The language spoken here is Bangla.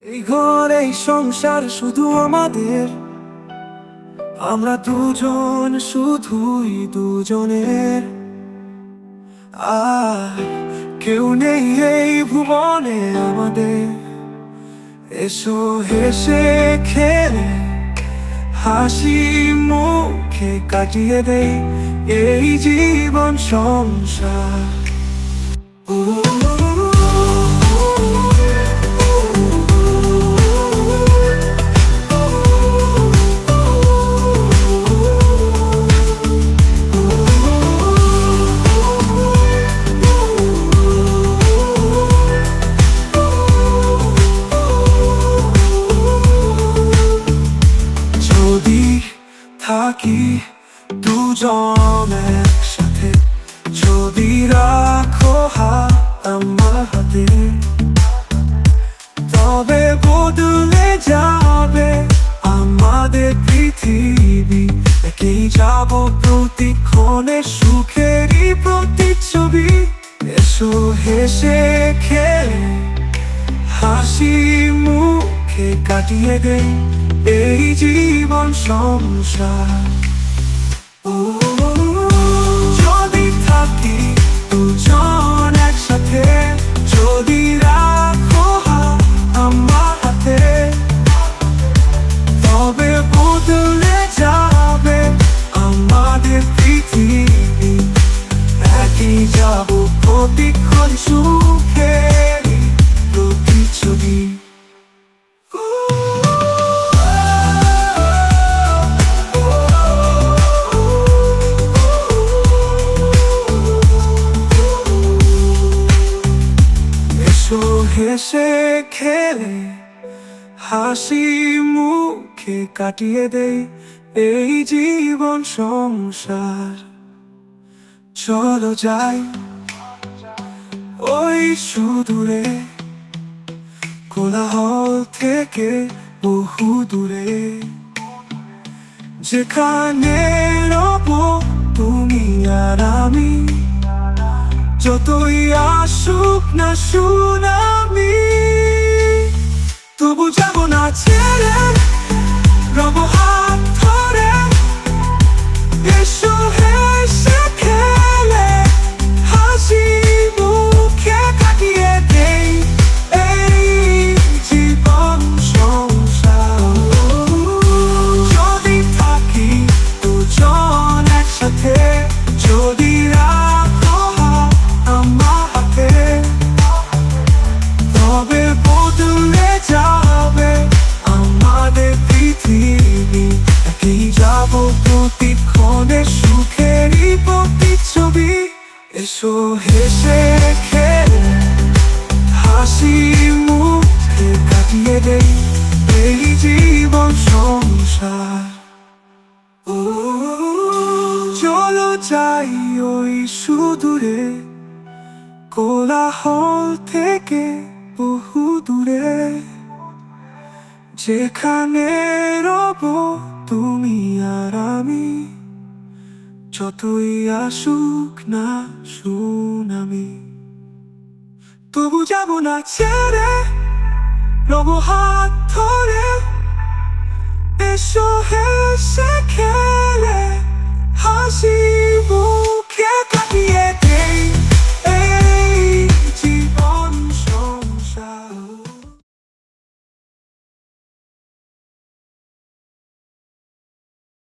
এই ঘর এই সংসার শুধু আমাদের, আমরা দুজন শুধুই দুজনের। আর কেউ নেই এই ভুবনে আমাদের। এসো হেসে খেলে হাসি মুখে কাটিয়ে দেই এই জীবন সংসার। যদি থাকি দুজন একসাথে, যদি রাখো হাত আমার হাতে, তবে বদলে যাবে আমাদের পৃথিবী। একেই যাব প্রতিক্ষণে সুখেরই প্রতিচ্ছবি। এসো হেসে খেলে হাসি মুখে কাটিয়ে দেই এই জীবন সংসার। যদি থাকি দুজন একসাথে, যদি রাখো হাত আমার হাতে, তবে বদলে যাবে আমাদের পৃথিবী। একই যাব প্রতিক্ষণ সুখেরই প্রতিচ্ছবি। হেসে খেলে হাসি মুখে কাটিয়ে দেই এই জীবন সংসার। চলো যাই ওই সুদূরে, কোলাহল থেকে বহু দূরে, যেখানে রব তুমি আর আমি। যতই আসুক না সুনামি, তবু যাব না ছেড়ে, রব হাত ধরে। এসো হেসে খেলে হাসি মুখে কাটিয়ে দেই এই জীবন সংসার। যদি থাকি দুজন একসাথে, যদি রাখো হাত আমার হাতে, তবে বদলে যাবে আমাদের পৃথিবী। একই যাব প্রতিক্ষণে সুখেরই প্রতিচ্ছবি। এসো হেসে খেলে হাসি মুখে কাটিয়ে দেই এই জীবন সংসার। চলো যাই ওই সুদূরে, কোলাহল থেকে বহু দূরে, যেখানে রব তুমি আর আমি। যতই আসুক না সুনামি, তবু যাব না ছেড়ে, রব হাত ধরে। এসো হেসে খেলে হাসি